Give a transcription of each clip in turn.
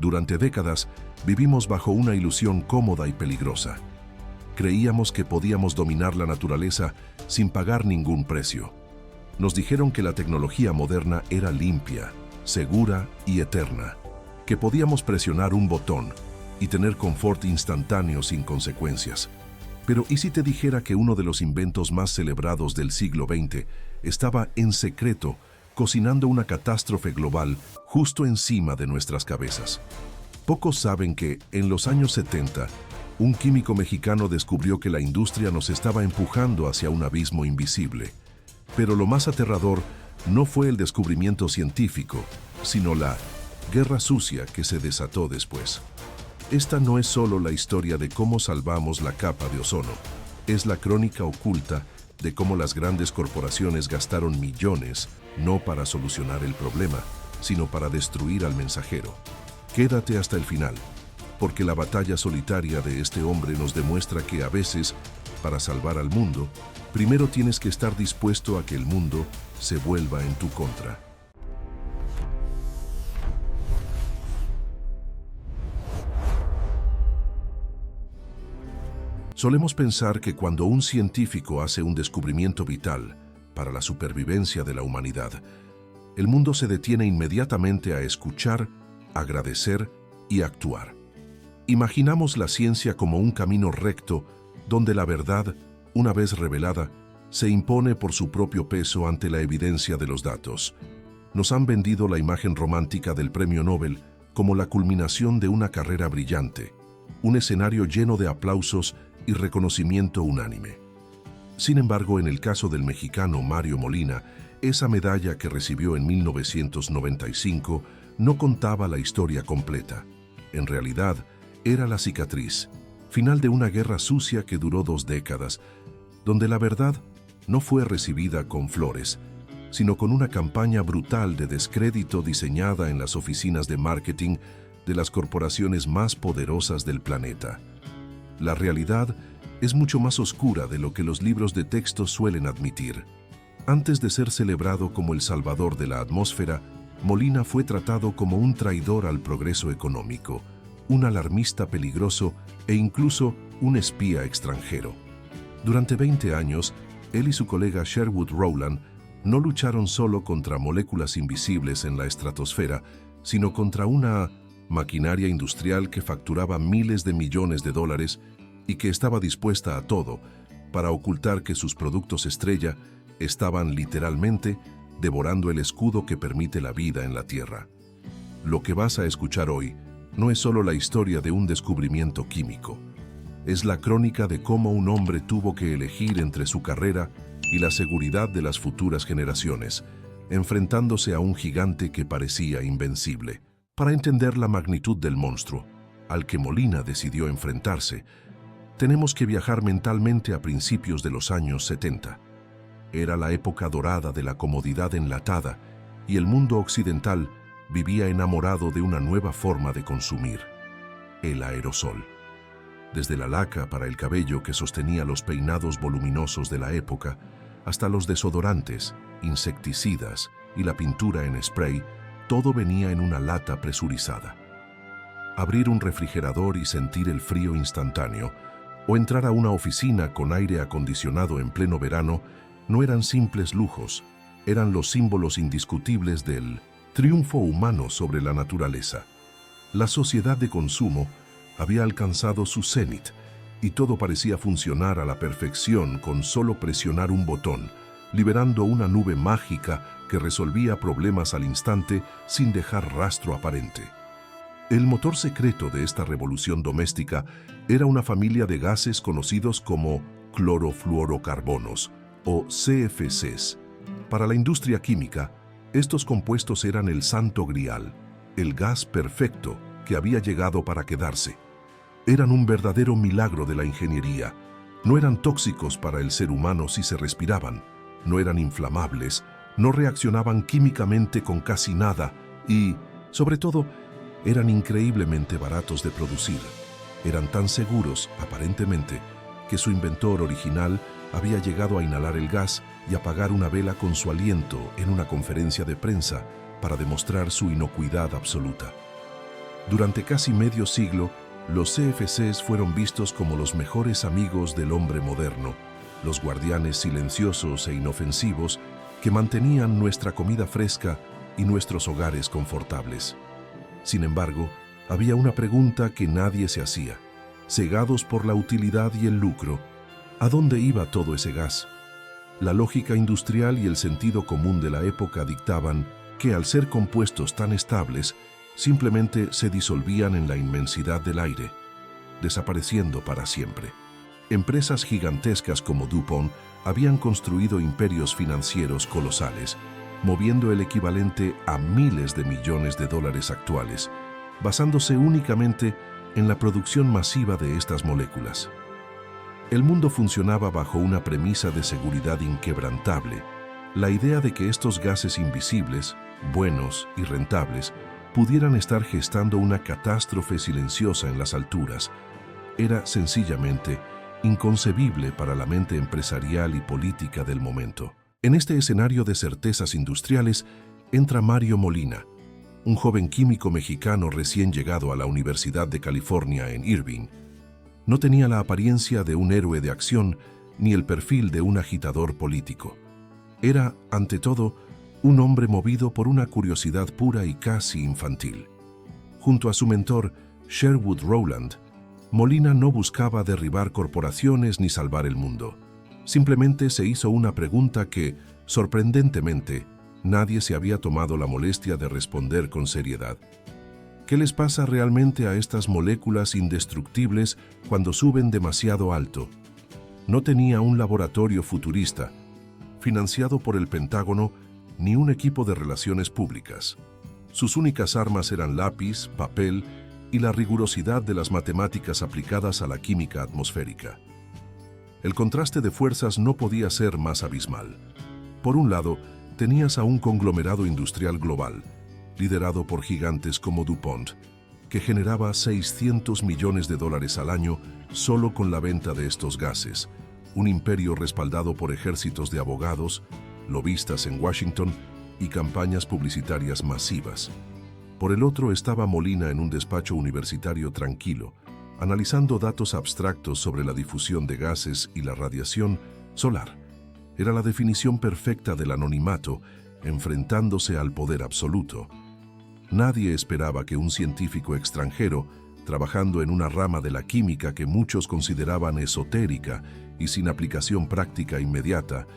Durante décadas, vivimos bajo una ilusión cómoda y peligrosa. Creíamos que podíamos dominar la naturaleza sin pagar ningún precio. Nos dijeron que la tecnología moderna era limpia, segura y eterna, que podíamos presionar un botón y tener confort instantáneo sin consecuencias. Pero ¿y si te dijera que uno de los inventos más celebrados del siglo XX estaba en secreto cocinando una catástrofe global justo encima de nuestras cabezas? Pocos saben que, en los años 70, un químico mexicano descubrió que la industria nos estaba empujando hacia un abismo invisible. Pero lo más aterrador no fue el descubrimiento científico, sino la guerra sucia que se desató después. Esta no es solo la historia de cómo salvamos la capa de ozono, es la crónica oculta de cómo las grandes corporaciones gastaron millones no para solucionar el problema, sino para destruir al mensajero. Quédate hasta el final, porque la batalla solitaria de este hombre nos demuestra que a veces, para salvar al mundo, primero tienes que estar dispuesto a que el mundo se vuelva en tu contra. Solemos pensar que cuando un científico hace un descubrimiento vital para la supervivencia de la humanidad, el mundo se detiene inmediatamente a escuchar, agradecer y actuar. Imaginamos la ciencia como un camino recto donde la verdad, una vez revelada, se impone por su propio peso ante la evidencia de los datos. Nos han vendido la imagen romántica del Premio Nobel como la culminación de una carrera brillante, un escenario lleno de aplausos y reconocimiento unánime. Sin embargo, en el caso del mexicano Mario Molina, esa medalla que recibió en 1995 no contaba la historia completa. En realidad, era la cicatriz, final de una guerra sucia que duró 2 décadas, donde la verdad no fue recibida con flores, sino con una campaña brutal de descrédito diseñada en las oficinas de marketing de las corporaciones más poderosas del planeta. La realidad es mucho más oscura de lo que los libros de texto suelen admitir. Antes de ser celebrado como el salvador de la atmósfera, Molina fue tratado como un traidor al progreso económico, un alarmista peligroso e incluso un espía extranjero. Durante 20 años, él y su colega Sherwood Rowland no lucharon solo contra moléculas invisibles en la estratosfera, sino contra una maquinaria industrial que facturaba miles de millones de dólares y que estaba dispuesta a todo para ocultar que sus productos estrella estaban literalmente devorando el escudo que permite la vida en la Tierra. Lo que vas a escuchar hoy no es solo la historia de un descubrimiento químico, es la crónica de cómo un hombre tuvo que elegir entre su carrera y la seguridad de las futuras generaciones, enfrentándose a un gigante que parecía invencible. Para entender la magnitud del monstruo al que Molina decidió enfrentarse, tenemos que viajar mentalmente a principios de los años 70. Era la época dorada de la comodidad enlatada y el mundo occidental vivía enamorado de una nueva forma de consumir, el aerosol. Desde la laca para el cabello que sostenía los peinados voluminosos de la época, hasta los desodorantes, insecticidas y la pintura en spray, todo venía en una lata presurizada. Abrir un refrigerador y sentir el frío instantáneo, o entrar a una oficina con aire acondicionado en pleno verano, no eran simples lujos, eran los símbolos indiscutibles del triunfo humano sobre la naturaleza. La sociedad de consumo había alcanzado su cenit y todo parecía funcionar a la perfección con solo presionar un botón, liberando una nube mágica que resolvía problemas al instante sin dejar rastro aparente. El motor secreto de esta revolución doméstica era una familia de gases conocidos como clorofluorocarbonos o CFCs. Para la industria química, estos compuestos eran el santo grial, el gas perfecto que había llegado para quedarse. Eran un verdadero milagro de la ingeniería. No eran tóxicos para el ser humano si se respiraban, no eran inflamables, no reaccionaban químicamente con casi nada y, sobre todo, eran increíblemente baratos de producir. Eran tan seguros, aparentemente, que su inventor original había llegado a inhalar el gas y apagar una vela con su aliento en una conferencia de prensa para demostrar su inocuidad absoluta. Durante casi medio siglo, los CFCs fueron vistos como los mejores amigos del hombre moderno, los guardianes silenciosos e inofensivos que mantenían nuestra comida fresca y nuestros hogares confortables. Sin embargo, había una pregunta que nadie se hacía. Cegados por la utilidad y el lucro, ¿a dónde iba todo ese gas? La lógica industrial y el sentido común de la época dictaban que, al ser compuestos tan estables, simplemente se disolvían en la inmensidad del aire, desapareciendo para siempre. Empresas gigantescas como DuPont habían construido imperios financieros colosales, moviendo el equivalente a miles de millones de dólares actuales, basándose únicamente en la producción masiva de estas moléculas. El mundo funcionaba bajo una premisa de seguridad inquebrantable, la idea de que estos gases invisibles, buenos y rentables, pudieran estar gestando una catástrofe silenciosa en las alturas, era sencillamente inconcebible para la mente empresarial y política del momento. En este escenario de certezas industriales entra Mario Molina, un joven químico mexicano recién llegado a la Universidad de California en Irvine. No tenía la apariencia de un héroe de acción ni el perfil de un agitador político. Era, ante todo, un hombre movido por una curiosidad pura y casi infantil. Junto a su mentor, Sherwood Rowland, Molina no buscaba derribar corporaciones ni salvar el mundo. Simplemente se hizo una pregunta que, sorprendentemente, nadie se había tomado la molestia de responder con seriedad. ¿Qué les pasa realmente a estas moléculas indestructibles cuando suben demasiado alto? No tenía un laboratorio futurista, financiado por el Pentágono, ni un equipo de relaciones públicas. Sus únicas armas eran lápiz, papel y la rigurosidad de las matemáticas aplicadas a la química atmosférica. El contraste de fuerzas no podía ser más abismal. Por un lado, tenías a un conglomerado industrial global, liderado por gigantes como DuPont, que generaba 600 millones de dólares al año solo con la venta de estos gases, un imperio respaldado por ejércitos de abogados, lobistas en Washington y campañas publicitarias masivas. Por el otro estaba Molina en un despacho universitario tranquilo, analizando datos abstractos sobre la difusión de gases y la radiación solar. Era la definición perfecta del anonimato, enfrentándose al poder absoluto. Nadie esperaba que un científico extranjero, trabajando en una rama de la química que muchos consideraban esotérica y sin aplicación práctica inmediata,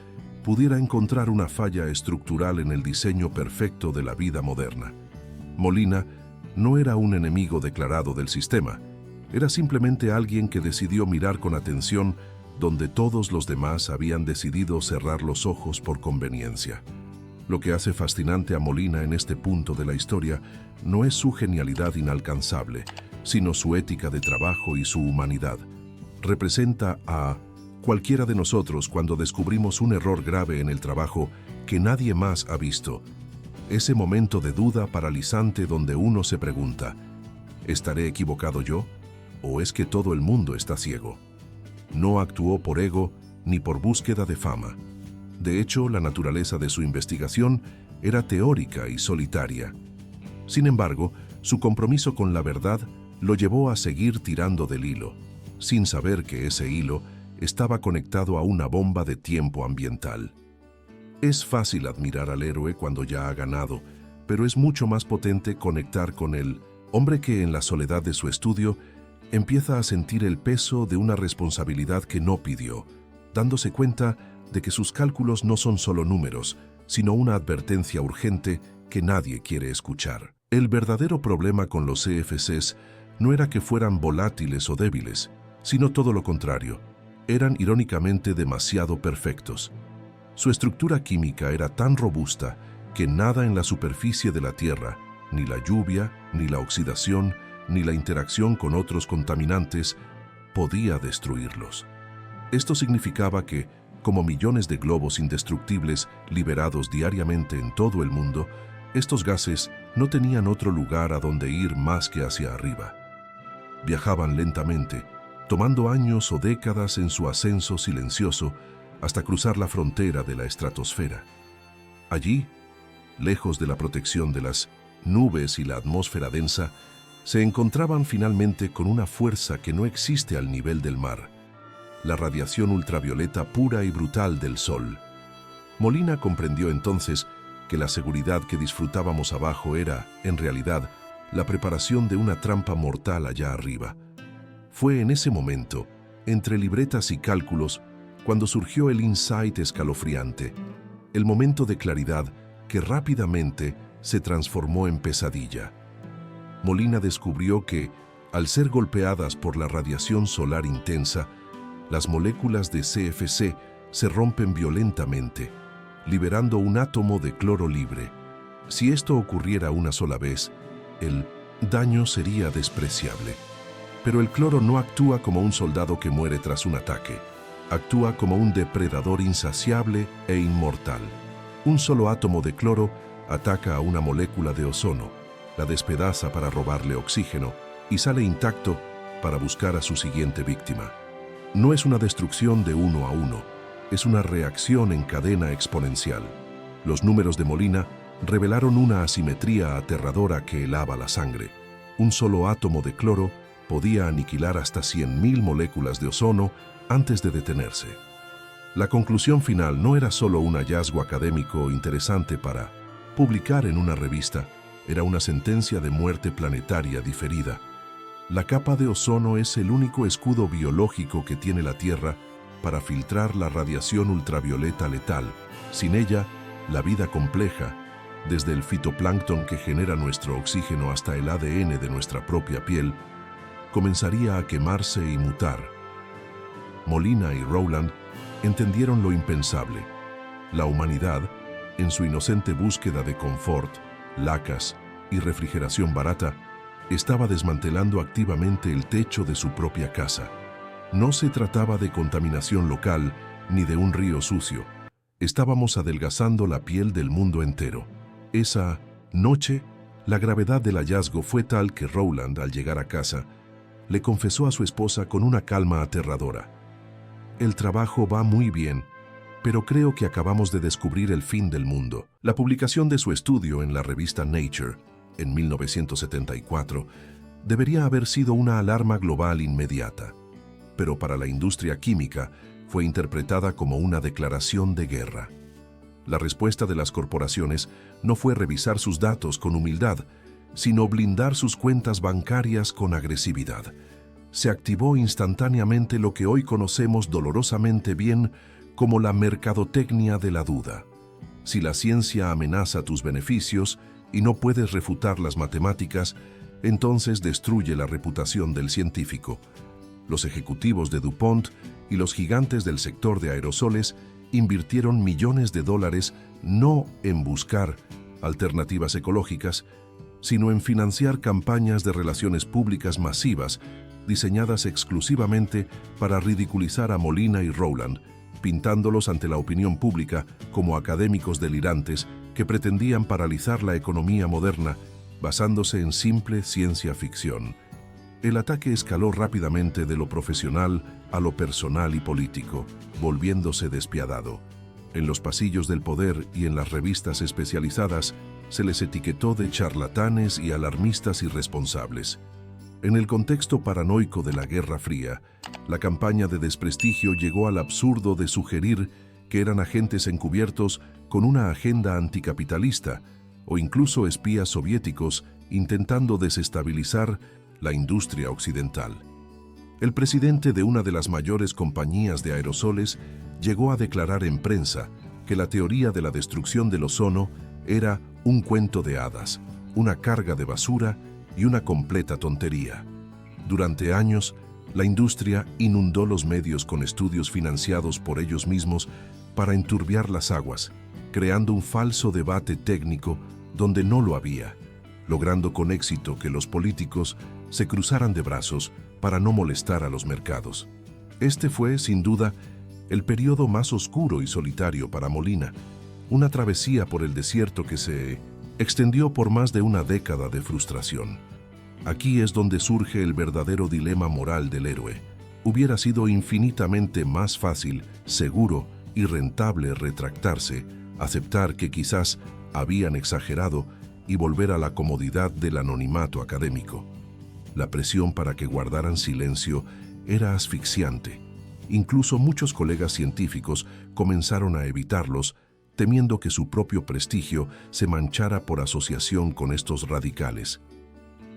pudiera encontrar una falla estructural en el diseño perfecto de la vida moderna. Molina no era un enemigo declarado del sistema, era simplemente alguien que decidió mirar con atención donde todos los demás habían decidido cerrar los ojos por conveniencia. Lo que hace fascinante a Molina en este punto de la historia no es su genialidad inalcanzable, sino su ética de trabajo y su humanidad. Representa a cualquiera de nosotros cuando descubrimos un error grave en el trabajo que nadie más ha visto. Ese momento de duda paralizante donde uno se pregunta, ¿estaré equivocado yo? ¿O es que todo el mundo está ciego? No actuó por ego ni por búsqueda de fama. De hecho, la naturaleza de su investigación era teórica y solitaria. Sin embargo, su compromiso con la verdad lo llevó a seguir tirando del hilo, sin saber que ese hilo estaba conectado a una bomba de tiempo ambiental. Es fácil admirar al héroe cuando ya ha ganado, pero es mucho más potente conectar con el hombre que en la soledad de su estudio empieza a sentir el peso de una responsabilidad que no pidió, dándose cuenta de que sus cálculos no son solo números, sino una advertencia urgente que nadie quiere escuchar. El verdadero problema con los CFCs no era que fueran volátiles o débiles, sino todo lo contrario. Eran irónicamente demasiado perfectos. Su estructura química era tan robusta que nada en la superficie de la Tierra, ni la lluvia, ni la oxidación, ni la interacción con otros contaminantes, podía destruirlos. Esto significaba que, como millones de globos indestructibles liberados diariamente en todo el mundo, estos gases no tenían otro lugar a donde ir más que hacia arriba. Viajaban lentamente, tomando años o décadas en su ascenso silencioso hasta cruzar la frontera de la estratosfera. Allí, lejos de la protección de las nubes y la atmósfera densa, se encontraban finalmente con una fuerza que no existe al nivel del mar, la radiación ultravioleta pura y brutal del Sol. Molina comprendió entonces que la seguridad que disfrutábamos abajo era, en realidad, la preparación de una trampa mortal allá arriba. Fue en ese momento, entre libretas y cálculos, cuando surgió el insight escalofriante, el momento de claridad que rápidamente se transformó en pesadilla. Molina descubrió que, al ser golpeadas por la radiación solar intensa, las moléculas de CFC se rompen violentamente, liberando un átomo de cloro libre. Si esto ocurriera una sola vez, el daño sería despreciable. Pero el cloro no actúa como un soldado que muere tras un ataque. Actúa como un depredador insaciable e inmortal. Un solo átomo de cloro ataca a una molécula de ozono, la despedaza para robarle oxígeno y sale intacto para buscar a su siguiente víctima. No es una destrucción de uno a uno, es una reacción en cadena exponencial. Los números de Molina revelaron una asimetría aterradora que helaba la sangre. Un solo átomo de cloro podía aniquilar hasta 100.000 moléculas de ozono antes de detenerse. La conclusión final no era solo un hallazgo académico interesante para publicar en una revista, era una sentencia de muerte planetaria diferida. La capa de ozono es el único escudo biológico que tiene la Tierra para filtrar la radiación ultravioleta letal. Sin ella, la vida compleja, desde el fitoplancton que genera nuestro oxígeno hasta el ADN de nuestra propia piel, comenzaría a quemarse y mutar. Molina y Rowland entendieron lo impensable. La humanidad, en su inocente búsqueda de confort, lacas y refrigeración barata, estaba desmantelando activamente el techo de su propia casa. No se trataba de contaminación local ni de un río sucio. Estábamos adelgazando la piel del mundo entero. Esa noche, la gravedad del hallazgo fue tal que Rowland, al llegar a casa, le confesó a su esposa con una calma aterradora: «El trabajo va muy bien, pero creo que acabamos de descubrir el fin del mundo». La publicación de su estudio en la revista Nature, en 1974, debería haber sido una alarma global inmediata, pero para la industria química fue interpretada como una declaración de guerra. La respuesta de las corporaciones no fue revisar sus datos con humildad, sino blindar sus cuentas bancarias con agresividad. Se activó instantáneamente lo que hoy conocemos dolorosamente bien como la mercadotecnia de la duda. Si la ciencia amenaza tus beneficios y no puedes refutar las matemáticas, entonces destruye la reputación del científico. Los ejecutivos de DuPont y los gigantes del sector de aerosoles invirtieron millones de dólares no en buscar alternativas ecológicas, sino en financiar campañas de relaciones públicas masivas diseñadas exclusivamente para ridiculizar a Molina y Rowland, pintándolos ante la opinión pública como académicos delirantes que pretendían paralizar la economía moderna basándose en simple ciencia ficción. El ataque escaló rápidamente de lo profesional a lo personal y político, volviéndose despiadado. En los pasillos del poder y en las revistas especializadas se les etiquetó de charlatanes y alarmistas irresponsables. En el contexto paranoico de la Guerra Fría, la campaña de desprestigio llegó al absurdo de sugerir que eran agentes encubiertos con una agenda anticapitalista o incluso espías soviéticos intentando desestabilizar la industria occidental. El presidente de una de las mayores compañías de aerosoles llegó a declarar en prensa que la teoría de la destrucción del ozono era un cuento de hadas, una carga de basura y una completa tontería. Durante años, la industria inundó los medios con estudios financiados por ellos mismos para enturbiar las aguas, creando un falso debate técnico donde no lo había, logrando con éxito que los políticos se cruzaran de brazos para no molestar a los mercados. Este fue, sin duda, el periodo más oscuro y solitario para Molina, una travesía por el desierto que se extendió por más de una década de frustración. Aquí es donde surge el verdadero dilema moral del héroe. Hubiera sido infinitamente más fácil, seguro y rentable retractarse, aceptar que quizás habían exagerado y volver a la comodidad del anonimato académico. La presión para que guardaran silencio era asfixiante. Incluso muchos colegas científicos comenzaron a evitarlos, temiendo que su propio prestigio se manchara por asociación con estos radicales.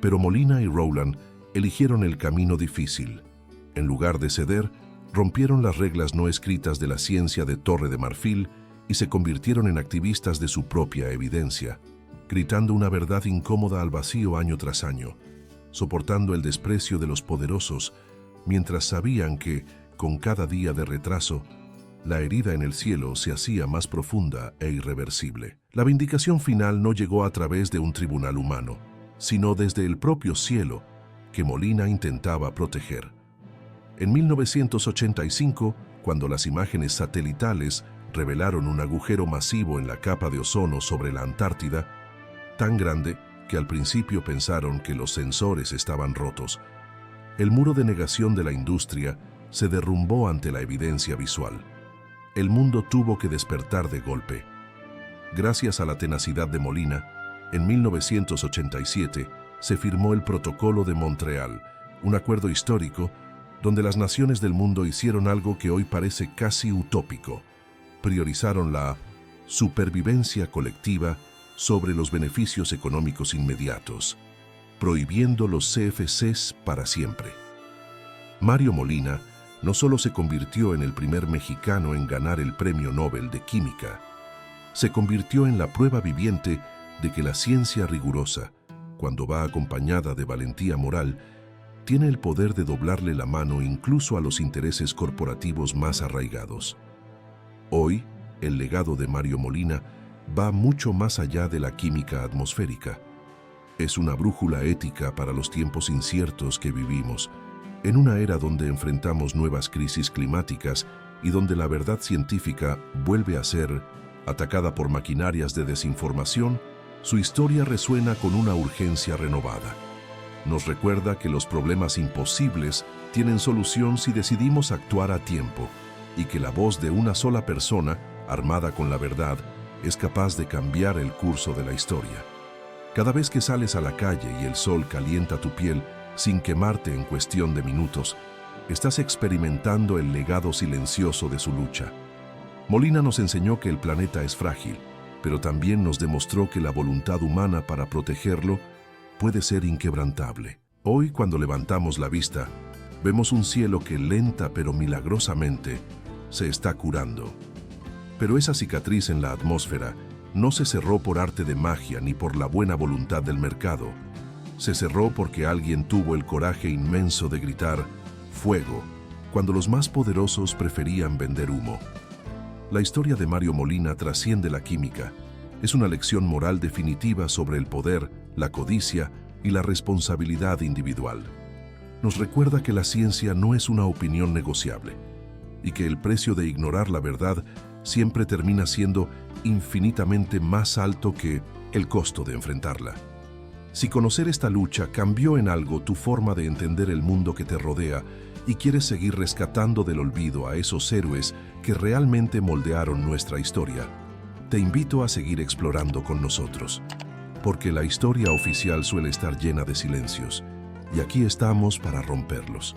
Pero Molina y Rowland eligieron el camino difícil. En lugar de ceder, rompieron las reglas no escritas de la ciencia de Torre de Marfil y se convirtieron en activistas de su propia evidencia, gritando una verdad incómoda al vacío año tras año, soportando el desprecio de los poderosos, mientras sabían que, con cada día de retraso, la herida en el cielo se hacía más profunda e irreversible. La vindicación final no llegó a través de un tribunal humano, sino desde el propio cielo que Molina intentaba proteger. En 1985, cuando las imágenes satelitales revelaron un agujero masivo en la capa de ozono sobre la Antártida, tan grande que al principio pensaron que los sensores estaban rotos, el muro de negación de la industria se derrumbó ante la evidencia visual. El mundo tuvo que despertar de golpe. Gracias a la tenacidad de Molina, en 1987 se firmó el Protocolo de Montreal, un acuerdo histórico donde las naciones del mundo hicieron algo que hoy parece casi utópico. Priorizaron la supervivencia colectiva sobre los beneficios económicos inmediatos, prohibiendo los CFCs para siempre. Mario Molina no solo se convirtió en el primer mexicano en ganar el Premio Nobel de Química, se convirtió en la prueba viviente de que la ciencia rigurosa, cuando va acompañada de valentía moral, tiene el poder de doblarle la mano incluso a los intereses corporativos más arraigados. Hoy, el legado de Mario Molina va mucho más allá de la química atmosférica. Es una brújula ética para los tiempos inciertos que vivimos, en una era donde enfrentamos nuevas crisis climáticas y donde la verdad científica vuelve a ser atacada por maquinarias de desinformación. Su historia resuena con una urgencia renovada. Nos recuerda que los problemas imposibles tienen solución si decidimos actuar a tiempo y que la voz de una sola persona, armada con la verdad, es capaz de cambiar el curso de la historia. Cada vez que sales a la calle y el sol calienta tu piel sin quemarte en cuestión de minutos, estás experimentando el legado silencioso de su lucha. Molina nos enseñó que el planeta es frágil, pero también nos demostró que la voluntad humana para protegerlo puede ser inquebrantable. Hoy, cuando levantamos la vista, vemos un cielo que lenta pero milagrosamente se está curando. Pero esa cicatriz en la atmósfera no se cerró por arte de magia ni por la buena voluntad del mercado. Se cerró porque alguien tuvo el coraje inmenso de gritar «fuego» cuando los más poderosos preferían vender humo. La historia de Mario Molina trasciende la química. Es una lección moral definitiva sobre el poder, la codicia y la responsabilidad individual. Nos recuerda que la ciencia no es una opinión negociable y que el precio de ignorar la verdad siempre termina siendo infinitamente más alto que el costo de enfrentarla. Si conocer esta lucha cambió en algo tu forma de entender el mundo que te rodea y quieres seguir rescatando del olvido a esos héroes que realmente moldearon nuestra historia, te invito a seguir explorando con nosotros, porque la historia oficial suele estar llena de silencios, y aquí estamos para romperlos.